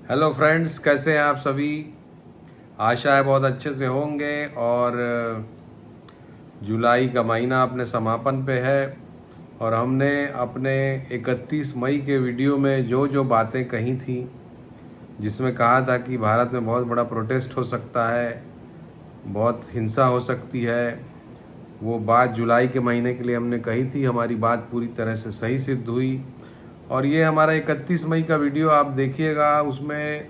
Hello friends, कैसे हैं आप सभी। आशा है बहुत अच्छे से होंगे। और जुलाई का महीना अपने समापन पे है और हमने अपने 31 मई के वीडियो में जो जो बातें कही थी, जिसमें कहा था कि भारत में बहुत बड़ा प्रोटेस्ट हो सकता है, बहुत हिंसा हो सकती है, वो बात जुलाई के महीने के लिए हमने कही थी। हमारी बात पूरी तरह से सही सिद्ध हुई। और ये हमारा 31 मई का वीडियो आप देखिएगा, उसमें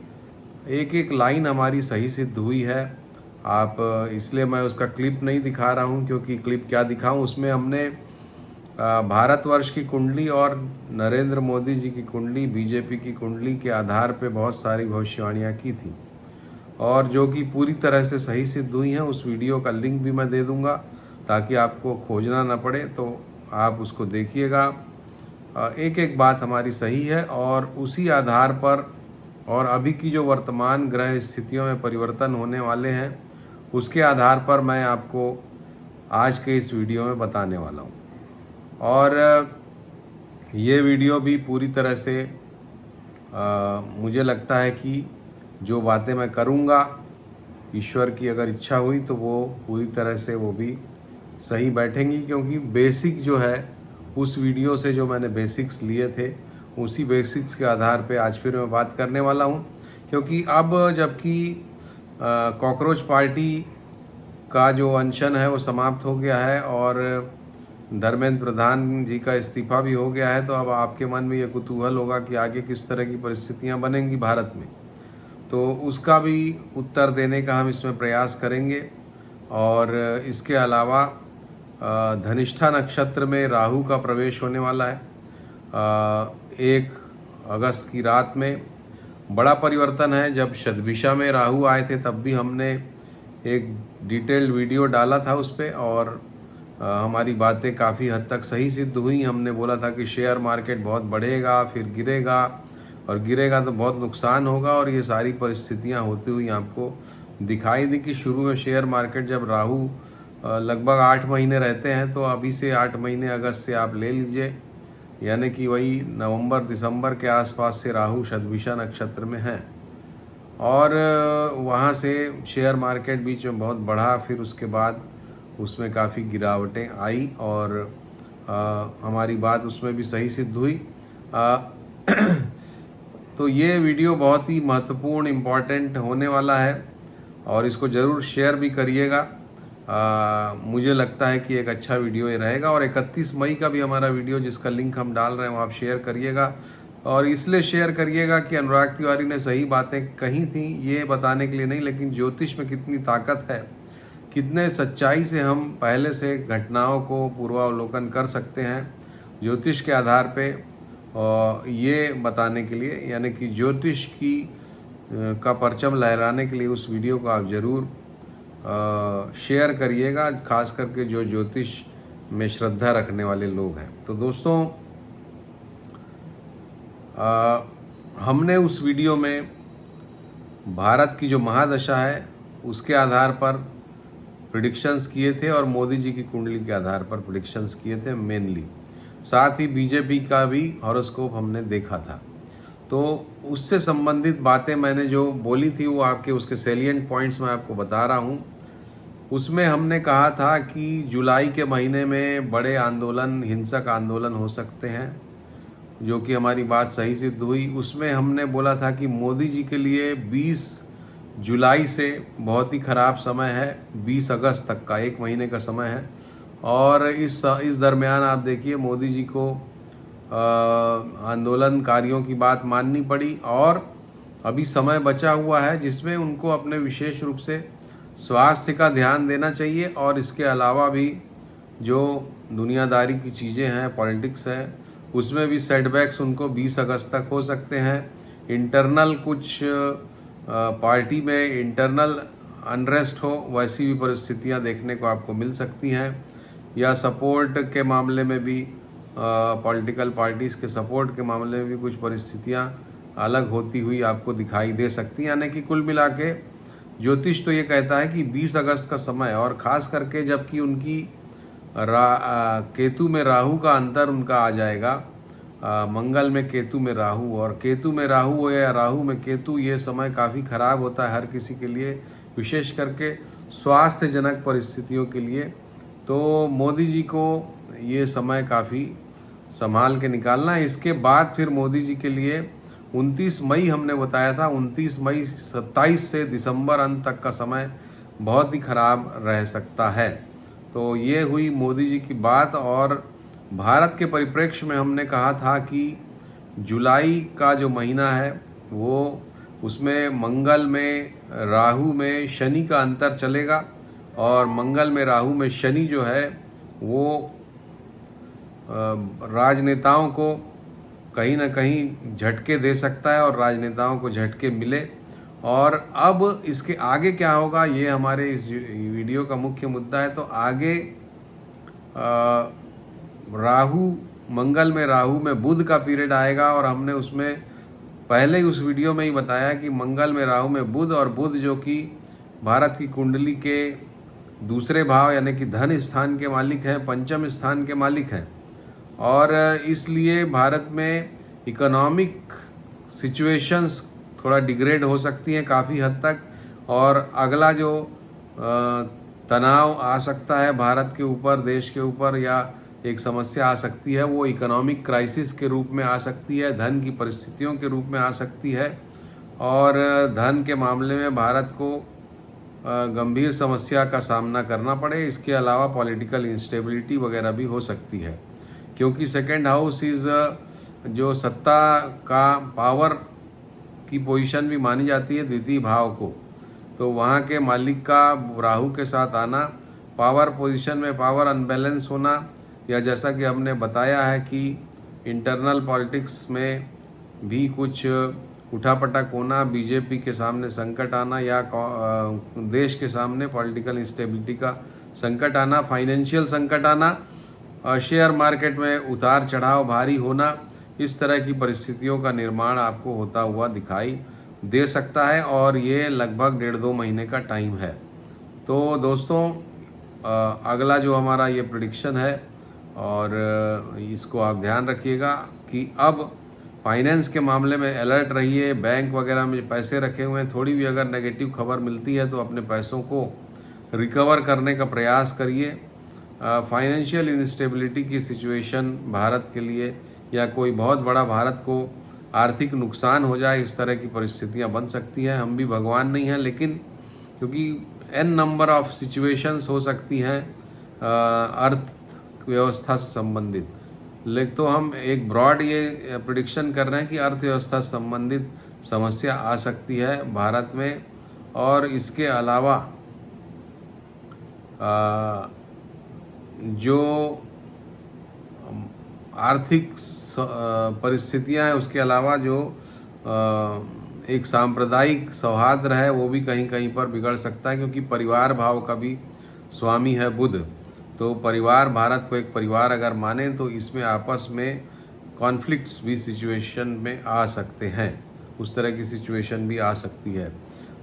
एक एक लाइन हमारी सही सिद्ध हुई है। आप इसलिए मैं उसका क्लिप नहीं दिखा रहा हूँ, क्योंकि क्लिप क्या दिखाऊँ। उसमें हमने भारतवर्ष की कुंडली और नरेंद्र मोदी जी की कुंडली, बीजेपी की कुंडली के आधार पे बहुत सारी भविष्यवाणियाँ की थी, और जो कि पूरी तरह से सही सिद्ध हुई हैं। उस वीडियो का लिंक भी मैं दे दूँगा ताकि आपको खोजना ना पड़े, तो आप उसको देखिएगा। एक एक बात हमारी सही है, और उसी आधार पर और अभी की जो वर्तमान ग्रह स्थितियों में परिवर्तन होने वाले हैं, उसके आधार पर मैं आपको आज के इस वीडियो में बताने वाला हूँ। और ये वीडियो भी पूरी तरह से मुझे लगता है कि जो बातें मैं करूँगा, ईश्वर की अगर इच्छा हुई तो वो पूरी तरह से वो भी सही बैठेंगी, क्योंकि बेसिक जो है उस वीडियो से जो मैंने बेसिक्स लिए थे, उसी बेसिक्स के आधार पे आज फिर मैं बात करने वाला हूँ। क्योंकि अब जबकि कॉकरोच पार्टी का जो अनशन है वो समाप्त हो गया है और धर्मेंद्र प्रधान जी का इस्तीफा भी हो गया है, तो अब आपके मन में ये कुतूहल होगा कि आगे किस तरह की परिस्थितियां बनेंगी भारत में। तो उसका भी उत्तर देने का हम इसमें प्रयास करेंगे। और इसके अलावा धनिष्ठा नक्षत्र में राहु का प्रवेश होने वाला है 1 अगस्त की रात में। बड़ा परिवर्तन है। जब शतभिषा में राहु आए थे तब भी हमने एक डिटेल्ड वीडियो डाला था उस पर, और हमारी बातें काफ़ी हद तक सही सिद्ध हुई। हमने बोला था कि शेयर मार्केट बहुत बढ़ेगा, फिर गिरेगा, और गिरेगा तो बहुत नुकसान होगा, और ये सारी परिस्थितियां होती हुई आपको दिखाई दी कि शुरू में शेयर मार्केट, जब राहु लगभग 8 महीने रहते हैं, तो अभी से 8 महीने अगस्त से आप ले लीजिए, यानी कि वही नवंबर दिसंबर के आसपास से राहु शतभिषा नक्षत्र में है। और वहाँ से शेयर मार्केट बीच में बहुत बढ़ा, फिर उसके बाद उसमें काफ़ी गिरावटें आई, और हमारी बात उसमें भी सही सिद्ध हुई। तो ये वीडियो बहुत ही महत्वपूर्ण, इम्पॉर्टेंट होने वाला है, और इसको ज़रूर शेयर भी करिएगा। मुझे लगता है कि एक अच्छा वीडियो ये रहेगा। और 31 मई का भी हमारा वीडियो, जिसका लिंक हम डाल रहे हैं, वो आप शेयर करिएगा। और इसलिए शेयर करिएगा कि अनुराग तिवारी ने सही बातें कही थी, ये बताने के लिए नहीं, लेकिन ज्योतिष में कितनी ताकत है, कितने सच्चाई से हम पहले से घटनाओं को पूर्वावलोकन कर सकते हैं ज्योतिष के आधार पे, और ये बताने के लिए, यानी कि ज्योतिष की का परचम लहराने के लिए उस वीडियो को आप ज़रूर शेयर करिएगा, खास करके जो ज्योतिष में श्रद्धा रखने वाले लोग हैं। तो दोस्तों, हमने उस वीडियो में भारत की जो महादशा है उसके आधार पर प्रिडिक्शंस किए थे, और मोदी जी की कुंडली के आधार पर प्रिडिक्शंस किए थे मेनली। साथ ही बीजेपी का भी हॉरोस्कोप हमने देखा था। तो उससे संबंधित बातें मैंने जो बोली थी, वो आपके उसके सेलिएंट पॉइंट्स मैं आपको बता रहा हूँ। उसमें हमने कहा था कि जुलाई के महीने में बड़े आंदोलन, हिंसक आंदोलन हो सकते हैं, जो कि हमारी बात सही सिद्ध हुई। उसमें हमने बोला था कि मोदी जी के लिए 20 जुलाई से बहुत ही ख़राब समय है, 20 अगस्त तक का 1 महीने का समय है। और इस दरमियान आप देखिए, मोदी जी को आंदोलनकारियों की बात माननी पड़ी, और अभी समय बचा हुआ है जिसमें उनको अपने विशेष रूप से स्वास्थ्य का ध्यान देना चाहिए। और इसके अलावा भी जो दुनियादारी की चीज़ें हैं, पॉलिटिक्स है, उसमें भी सेटबैक्स उनको 20 अगस्त तक हो सकते हैं। इंटरनल कुछ पार्टी में इंटरनल अनरेस्ट हो, वैसी भी परिस्थितियां देखने को आपको मिल सकती हैं, या सपोर्ट के मामले में भी, पॉलिटिकल पार्टीज़ के सपोर्ट के मामले में भी कुछ परिस्थितियां अलग होती हुई आपको दिखाई दे सकती हैं। यानी कि कुल मिला के ज्योतिष तो ये कहता है कि 20 अगस्त का समय, और ख़ास करके जबकि उनकी केतु में राहु का अंतर उनका आ जाएगा, मंगल में केतु में राहु, और केतु में राहु हो या राहु में केतु, ये समय काफ़ी खराब होता है हर किसी के लिए, विशेष करके स्वास्थ्यजनक परिस्थितियों के लिए। तो मोदी जी को ये समय काफ़ी संभाल के निकालना है। इसके बाद फिर मोदी जी के लिए 29 मई हमने बताया था, 29 मई 27 से दिसंबर अंत तक का समय बहुत ही खराब रह सकता है। तो ये हुई मोदी जी की बात। और भारत के परिप्रेक्ष्य में हमने कहा था कि जुलाई का जो महीना है वो, उसमें मंगल में राहु में शनि का अंतर चलेगा, और मंगल में राहु में शनि जो है वो राजनेताओं को कहीं ना कहीं झटके दे सकता है, और राजनेताओं को झटके मिले। और अब इसके आगे क्या होगा, ये हमारे इस वीडियो का मुख्य मुद्दा है। तो आगे राहु, मंगल में राहु में बुध का पीरियड आएगा, और हमने उसमें पहले ही उस वीडियो में ही बताया कि मंगल में राहु में बुध, और बुध जो कि भारत की कुंडली के दूसरे भाव यानी कि धन स्थान के मालिक हैं, पंचम स्थान के मालिक हैं, और इसलिए भारत में इकोनॉमिक सिचुएशंस थोड़ा डिग्रेड हो सकती हैं काफ़ी हद तक। और अगला जो तनाव आ सकता है भारत के ऊपर, देश के ऊपर, या एक समस्या आ सकती है, वो इकोनॉमिक क्राइसिस के रूप में आ सकती है, धन की परिस्थितियों के रूप में आ सकती है। और धन के मामले में भारत को गंभीर समस्या का सामना करना पड़े। इसके अलावा पॉलिटिकल इंस्टेबिलिटी वगैरह भी हो सकती है, क्योंकि सेकेंड हाउस इज़ जो सत्ता का पावर की पोजीशन भी मानी जाती है द्वितीय भाव को। तो वहाँ के मालिक का राहु के साथ आना, पावर पोजीशन में पावर अनबैलेंस होना, या जैसा कि हमने बताया है कि इंटरनल पॉलिटिक्स में भी कुछ उठापटक होना, बीजेपी के सामने संकट आना, या देश के सामने पॉलिटिकल इंस्टेबिलिटी का संकट आना, फाइनेंशियल संकट आना, शेयर मार्केट में उतार चढ़ाव भारी होना, इस तरह की परिस्थितियों का निर्माण आपको होता हुआ दिखाई दे सकता है। और ये लगभग 1.5-2 महीने का टाइम है। तो दोस्तों, अगला जो हमारा ये प्रेडिक्शन है, और इसको आप ध्यान रखिएगा कि अब फाइनेंस के मामले में अलर्ट रहिए। बैंक वगैरह में पैसे रखे हुए हैं, थोड़ी भी अगर नेगेटिव खबर मिलती है तो अपने पैसों को रिकवर करने का प्रयास करिए। फाइनेंशियल इंस्टेबिलिटी की सिचुएशन भारत के लिए, या कोई बहुत बड़ा भारत को आर्थिक नुकसान हो जाए, इस तरह की परिस्थितियां बन सकती हैं। हम भी भगवान नहीं हैं, लेकिन क्योंकि n नंबर ऑफ सिचुएशंस हो सकती हैं अर्थव्यवस्था से संबंधित, लेकिन तो हम एक ब्रॉड ये प्रिडिक्शन कर रहे हैं कि अर्थव्यवस्था से संबंधित समस्या आ सकती है भारत में। और इसके अलावा जो आर्थिक परिस्थितियां हैं, उसके अलावा जो एक सांप्रदायिक सौहार्द है वो भी कहीं कहीं पर बिगड़ सकता है, क्योंकि परिवार भाव का भी स्वामी है बुध। तो परिवार, भारत को एक परिवार अगर माने तो इसमें आपस में कॉन्फ्लिक्ट्स भी सिचुएशन में आ सकते हैं, उस तरह की सिचुएशन भी आ सकती है।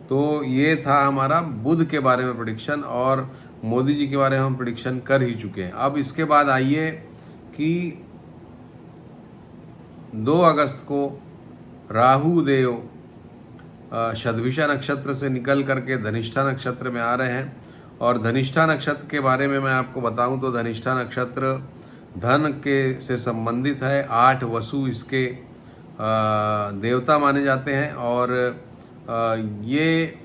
तो ये था हमारा बुध के बारे में प्रेडिक्शन, और मोदी जी के बारे में हम प्रेडिक्शन कर ही चुके हैं। अब इसके बाद आइए कि 2 अगस्त को राहु देव शतभिषा नक्षत्र से निकल करके धनिष्ठा नक्षत्र में आ रहे हैं। और धनिष्ठा नक्षत्र के बारे में मैं आपको बताऊं तो धनिष्ठा नक्षत्र धन के से संबंधित है। 8 वसु इसके देवता माने जाते हैं, और ये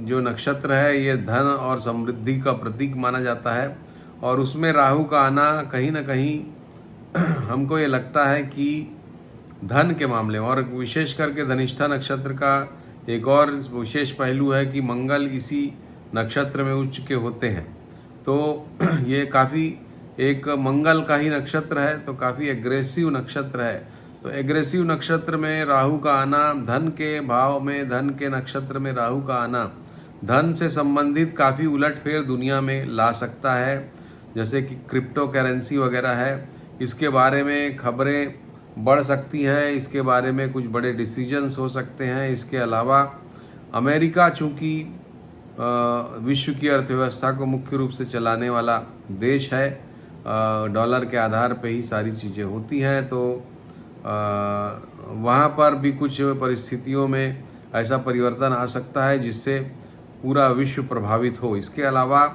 जो नक्षत्र है ये धन और समृद्धि का प्रतीक माना जाता है। और उसमें राहु का आना कहीं ना कहीं हमको ये लगता है कि धन के मामले में, और विशेष करके धनिष्ठा नक्षत्र का एक और विशेष पहलू है कि मंगल इसी नक्षत्र में उच्च के होते हैं। तो ये काफ़ी एक मंगल का ही नक्षत्र है, तो काफ़ी एग्रेसिव नक्षत्र है। तो एग्रेसिव नक्षत्र में राहु का आना, धन के भाव में, धन के नक्षत्र में राहु का आना, धन से संबंधित काफ़ी उलटफेर दुनिया में ला सकता है। जैसे कि क्रिप्टो करेंसी वगैरह है, इसके बारे में खबरें बढ़ सकती हैं, इसके बारे में कुछ बड़े डिसीजंस हो सकते हैं। इसके अलावा अमेरिका चूँकि विश्व की अर्थव्यवस्था को मुख्य रूप से चलाने वाला देश है, डॉलर के आधार पे ही सारी चीज़ें होती हैं, तो वहाँ पर भी कुछ परिस्थितियों में ऐसा परिवर्तन आ सकता है जिससे पूरा विश्व प्रभावित हो। इसके अलावा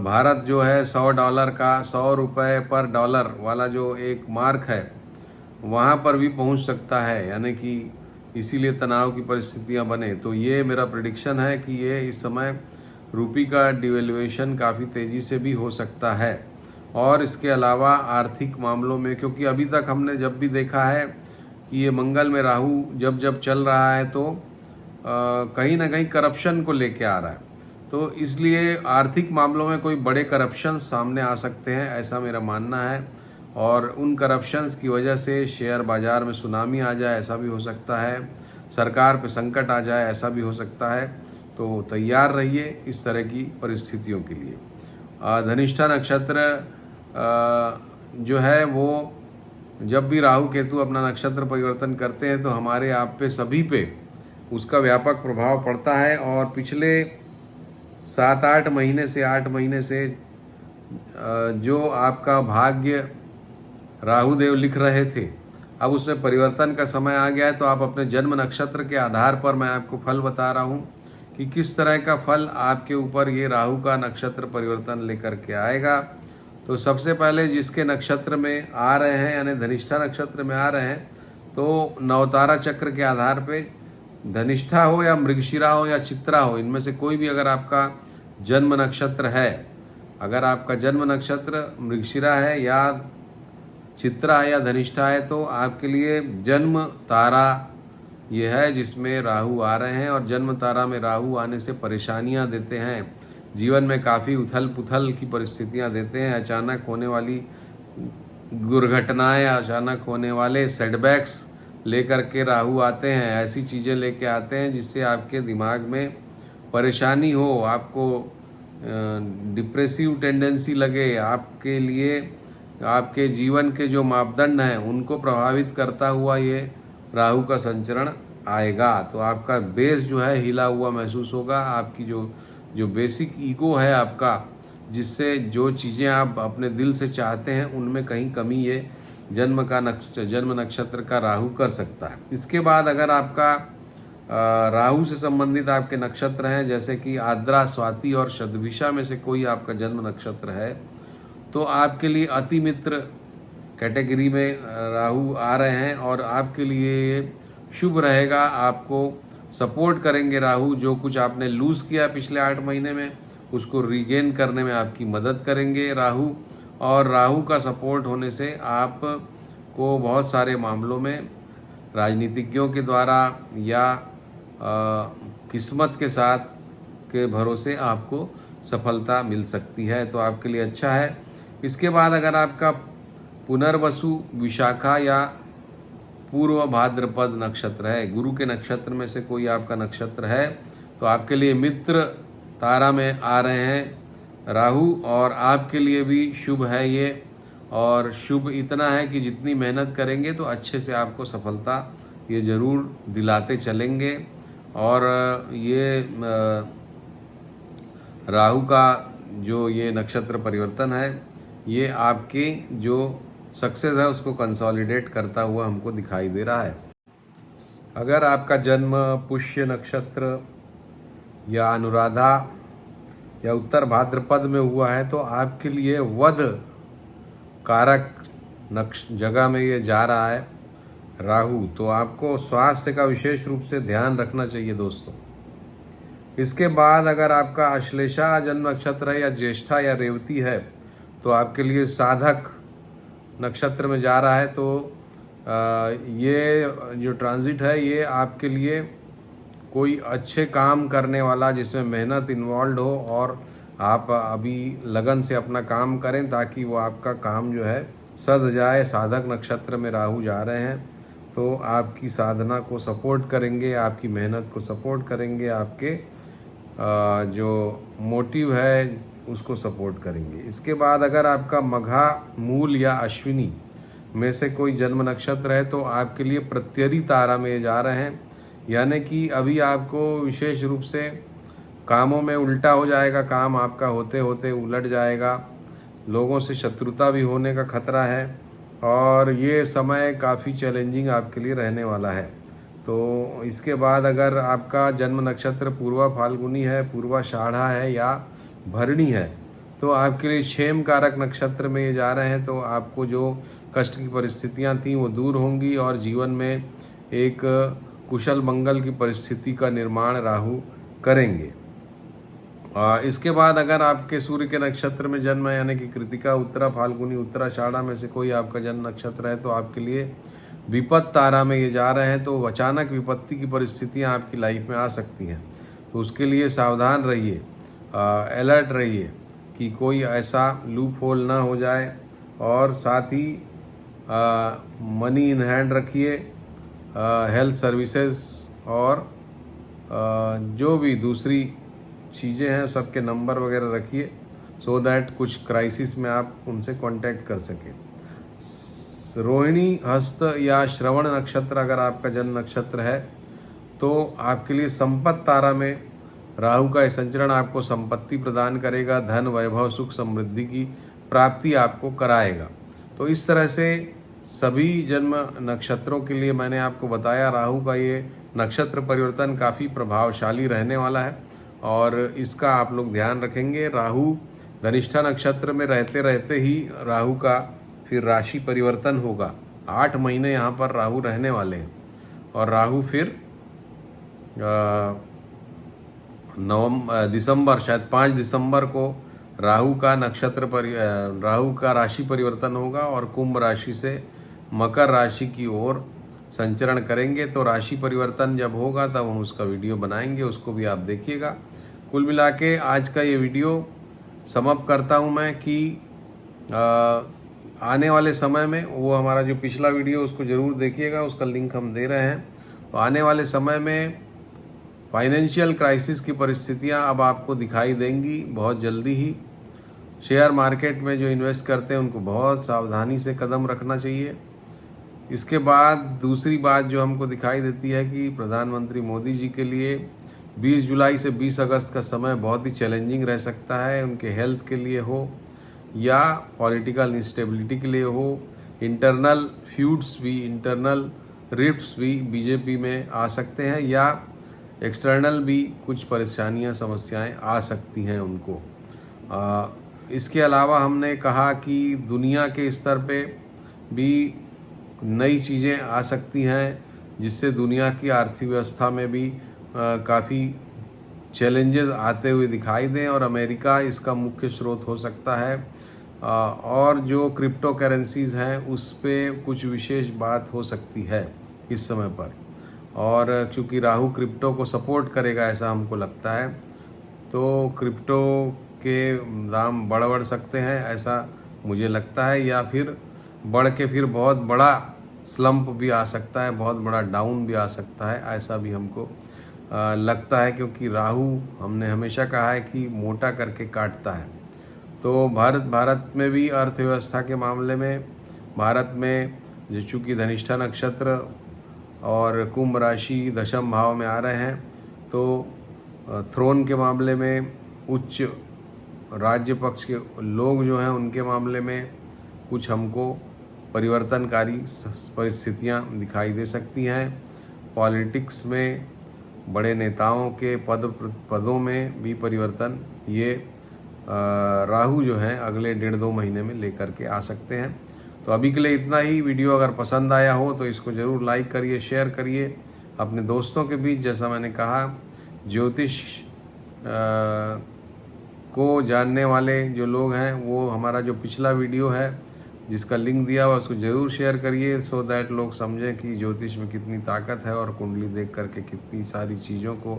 भारत जो है $100 का ₹100 पर डॉलर वाला जो एक मार्क है वहाँ पर भी पहुँच सकता है, यानी कि इसीलिए तनाव की परिस्थितियाँ बने। तो ये मेरा प्रेडिक्शन है कि ये इस समय रुपये का डिवैल्यूएशन काफ़ी तेज़ी से भी हो सकता है। और इसके अलावा आर्थिक मामलों में, क्योंकि अभी तक हमने जब भी देखा है कि ये मंगल में राहु जब जब चल रहा है तो कहीं ना कहीं करप्शन को लेके आ रहा है, तो इसलिए आर्थिक मामलों में कोई बड़े करप्शन सामने आ सकते हैं, ऐसा मेरा मानना है। और उन करप्शंस की वजह से शेयर बाज़ार में सुनामी आ जाए, ऐसा भी हो सकता है। सरकार पे संकट आ जाए, ऐसा भी हो सकता है। तो तैयार रहिए इस तरह की परिस्थितियों के लिए। धनिष्ठा नक्षत्र जो है वो जब भी राहु केतु अपना नक्षत्र परिवर्तन करते हैं तो हमारे आप पे सभी पे उसका व्यापक प्रभाव पड़ता है। और पिछले 7-8 महीने से 8 महीने से जो आपका भाग्य राहु देव लिख रहे थे, अब उसमें परिवर्तन का समय आ गया है। तो आप अपने जन्म नक्षत्र के आधार पर मैं आपको फल बता रहा हूँ कि किस तरह का फल आपके ऊपर ये राहु का नक्षत्र परिवर्तन लेकर के आएगा। तो सबसे पहले जिसके नक्षत्र में आ रहे हैं, यानी धनिष्ठा नक्षत्र में आ रहे हैं, तो नवतारा चक्र के आधार पे धनिष्ठा हो या मृगशिरा हो या चित्रा हो, इनमें से कोई भी अगर आपका जन्म नक्षत्र है, अगर आपका जन्म नक्षत्र मृगशिरा है या चित्रा है या धनिष्ठा है, तो आपके लिए जन्म तारा ये है जिसमें राहु आ रहे हैं। और जन्म तारा में राहु आने से परेशानियां देते हैं, जीवन में काफ़ी उथल पुथल की परिस्थितियां देते हैं। अचानक होने वाली दुर्घटनाएं, अचानक होने वाले सेटबैक्स लेकर के राहु आते हैं, ऐसी चीज़ें लेके आते हैं जिससे आपके दिमाग में परेशानी हो, आपको डिप्रेसिव टेंडेंसी लगे, आपके लिए आपके जीवन के जो मापदंड हैं उनको प्रभावित करता हुआ ये राहु का संचरण आएगा। तो आपका बेस जो है हिला हुआ महसूस होगा, आपकी जो बेसिक ईगो है आपका, जिससे जो चीज़ें आप अपने दिल से चाहते हैं उनमें कहीं कमी ये जन्म नक्षत्र का राहु कर सकता है। इसके बाद अगर आपका राहु से संबंधित आपके नक्षत्र हैं, जैसे कि आद्रा, स्वाति और शतभिषा में से कोई आपका जन्म नक्षत्र है, तो आपके लिए अति मित्र कैटेगरी में राहु आ रहे हैं और आपके लिए शुभ रहेगा। आपको सपोर्ट करेंगे राहु, जो कुछ आपने लूज़ किया पिछले 8 महीने में उसको रीगेन करने में आपकी मदद करेंगे राहु। और राहु का सपोर्ट होने से आपको बहुत सारे मामलों में राजनीतिज्ञों के द्वारा या किस्मत के साथ के भरोसे आपको सफलता मिल सकती है, तो आपके लिए अच्छा है। इसके बाद अगर आपका पुनर्वसु, विशाखा या पूर्व भाद्रपद नक्षत्र है, गुरु के नक्षत्र में से कोई आपका नक्षत्र है, तो आपके लिए मित्र तारा में आ रहे हैं राहु, और आपके लिए भी शुभ है ये। और शुभ इतना है कि जितनी मेहनत करेंगे तो अच्छे से आपको सफलता ये ज़रूर दिलाते चलेंगे। और ये राहु का जो ये नक्षत्र परिवर्तन है ये आपकी जो सक्सेस है उसको कंसोलिडेट करता हुआ हमको दिखाई दे रहा है। अगर आपका जन्म पुष्य नक्षत्र या अनुराधा या उत्तर भाद्रपद में हुआ है तो आपके लिए वध कारक जगह में ये जा रहा है राहु, तो आपको स्वास्थ्य का विशेष रूप से ध्यान रखना चाहिए दोस्तों। इसके बाद अगर आपका अश्लेषा जन्म नक्षत्र है या ज्येष्ठा या रेवती है तो आपके लिए साधक नक्षत्र में जा रहा है, तो ये जो ट्रांजिट है ये आपके लिए कोई अच्छे काम करने वाला जिसमें मेहनत इन्वॉल्व हो और आप अभी लगन से अपना काम करें ताकि वो आपका काम जो है सध जाए। साधक नक्षत्र में राहु जा रहे हैं तो आपकी साधना को सपोर्ट करेंगे, आपकी मेहनत को सपोर्ट करेंगे, आपके जो मोटिव है उसको सपोर्ट करेंगे। इसके बाद अगर आपका मघा, मूल या अश्विनी में से कोई जन्म नक्षत्र है तो आपके लिए प्रत्यरी तारा में जा रहे हैं, यानी कि अभी आपको विशेष रूप से कामों में उल्टा हो जाएगा, काम आपका होते होते उलट जाएगा, लोगों से शत्रुता भी होने का खतरा है और ये समय काफ़ी चैलेंजिंग आपके लिए रहने वाला है। तो इसके बाद अगर आपका जन्म नक्षत्र पूर्वा फाल्गुनी है, पूर्वाषाढ़ा है या भरणी है, तो आपके लिए क्षेम कारक नक्षत्र में ये जा रहे हैं, तो आपको जो कष्ट की परिस्थितियां थी वो दूर होंगी और जीवन में एक कुशल मंगल की परिस्थिति का निर्माण राहु करेंगे। इसके बाद अगर आपके सूर्य के नक्षत्र में जन्म है, यानी कि कृतिका, उत्तरा फाल्गुनी, उत्तराषाढ़ा में से कोई आपका जन्म नक्षत्र है, तो आपके लिए विपत्त तारा में ये जा रहे हैं, तो अचानक विपत्ति की परिस्थितियां आपकी लाइफ में आ सकती हैं। तो उसके लिए सावधान रहिए, अलर्ट रहिए कि कोई ऐसा लूप होल ना हो जाए, और साथ ही मनी इन हैंड रखिए, हेल्थ सर्विसेज और जो भी दूसरी चीज़ें हैं सबके नंबर वगैरह रखिए, सो दैट कुछ क्राइसिस में आप उनसे कांटेक्ट कर सकें। रोहिणी, हस्त या श्रवण नक्षत्र अगर आपका जन्म नक्षत्र है, तो आपके लिए संपत्ति तारा में राहु का संचरण आपको संपत्ति प्रदान करेगा, धन, वैभव, सुख, समृद्धि की प्राप्ति आपको कराएगा। तो इस तरह से सभी जन्म नक्षत्रों के लिए मैंने आपको बताया, राहु का ये नक्षत्र परिवर्तन काफ़ी प्रभावशाली रहने वाला है और इसका आप लोग ध्यान रखेंगे। राहु धनिष्ठा नक्षत्र में रहते रहते ही राहु का फिर राशि परिवर्तन होगा। 8 महीने यहाँ पर राहु रहने वाले हैं और राहु फिर दिसंबर, शायद 5 दिसंबर को राहु का राहु का राशि परिवर्तन होगा और कुंभ राशि से मकर राशि की ओर संचरण करेंगे। तो राशि परिवर्तन जब होगा तब हम उसका वीडियो बनाएंगे, उसको भी आप देखिएगा। कुल मिला के आज का ये वीडियो समाप्त करता हूँ मैं कि आने वाले समय में वो हमारा जो पिछला वीडियो उसको ज़रूर देखिएगा, उसका लिंक हम दे रहे हैं। तो आने वाले समय में फाइनेंशियल क्राइसिस की परिस्थितियां अब आपको दिखाई देंगी बहुत जल्दी ही। शेयर मार्केट में जो इन्वेस्ट करते हैं उनको बहुत सावधानी से कदम रखना चाहिए। इसके बाद दूसरी बात जो हमको दिखाई देती है कि प्रधानमंत्री मोदी जी के लिए 20 जुलाई से 20 अगस्त का समय बहुत ही चैलेंजिंग रह सकता है, उनके हेल्थ के लिए हो या पॉलिटिकल इंस्टेबिलिटी के लिए हो। इंटरनल फ्यूड्स भी, इंटरनल रिफ्ट्स भी बीजेपी में आ सकते हैं या एक्सटर्नल भी कुछ परेशानियां, समस्याएं आ सकती हैं उनको। इसके अलावा हमने कहा कि दुनिया के स्तर पे भी नई चीज़ें आ सकती हैं जिससे दुनिया की अर्थव्यवस्था में भी काफ़ी चैलेंजेस आते हुए दिखाई दें और अमेरिका इसका मुख्य स्रोत हो सकता है। और जो क्रिप्टो करेंसीज़ हैं उस पर कुछ विशेष बात हो सकती है इस समय पर, और चूँकि राहु क्रिप्टो को सपोर्ट करेगा ऐसा हमको लगता है, तो क्रिप्टो के दाम बढ़ सकते हैं ऐसा मुझे लगता है, या फिर बढ़ के फिर बहुत बड़ा स्लम्प भी आ सकता है, बहुत बड़ा डाउन भी आ सकता है, ऐसा भी हमको लगता है, क्योंकि राहु हमने हमेशा कहा है कि मोटा करके काटता है। तो भारत में भी अर्थव्यवस्था के मामले में भारत में जो चूँकि धनिष्ठा नक्षत्र और कुंभ राशि दशम भाव में आ रहे हैं, तो थ्रोन के मामले में, उच्च राज्य पक्ष के लोग जो हैं उनके मामले में कुछ हमको परिवर्तनकारी परिस्थितियां दिखाई दे सकती हैं। पॉलिटिक्स में बड़े नेताओं के पदों में भी परिवर्तन ये राहु जो हैं अगले 1.5-2 महीने में लेकर के आ सकते हैं। तो अभी के लिए इतना ही। वीडियो अगर पसंद आया हो तो इसको ज़रूर लाइक करिए, शेयर करिए अपने दोस्तों के बीच। जैसा मैंने कहा, ज्योतिष को जानने वाले जो लोग हैं वो हमारा जो पिछला वीडियो है जिसका लिंक दिया हुआ उसको ज़रूर शेयर करिए, सो दैट लोग समझें कि ज्योतिष में कितनी ताकत है और कुंडली देख करके कितनी सारी चीज़ों को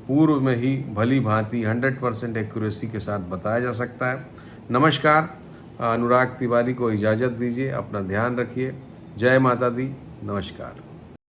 पूर्व में ही भली भांति 100% एक्यूरेसी के साथ बताया जा सकता है। नमस्कार, अनुराग तिवारी को इजाज़त दीजिए, अपना ध्यान रखिए। जय माता दी, नमस्कार।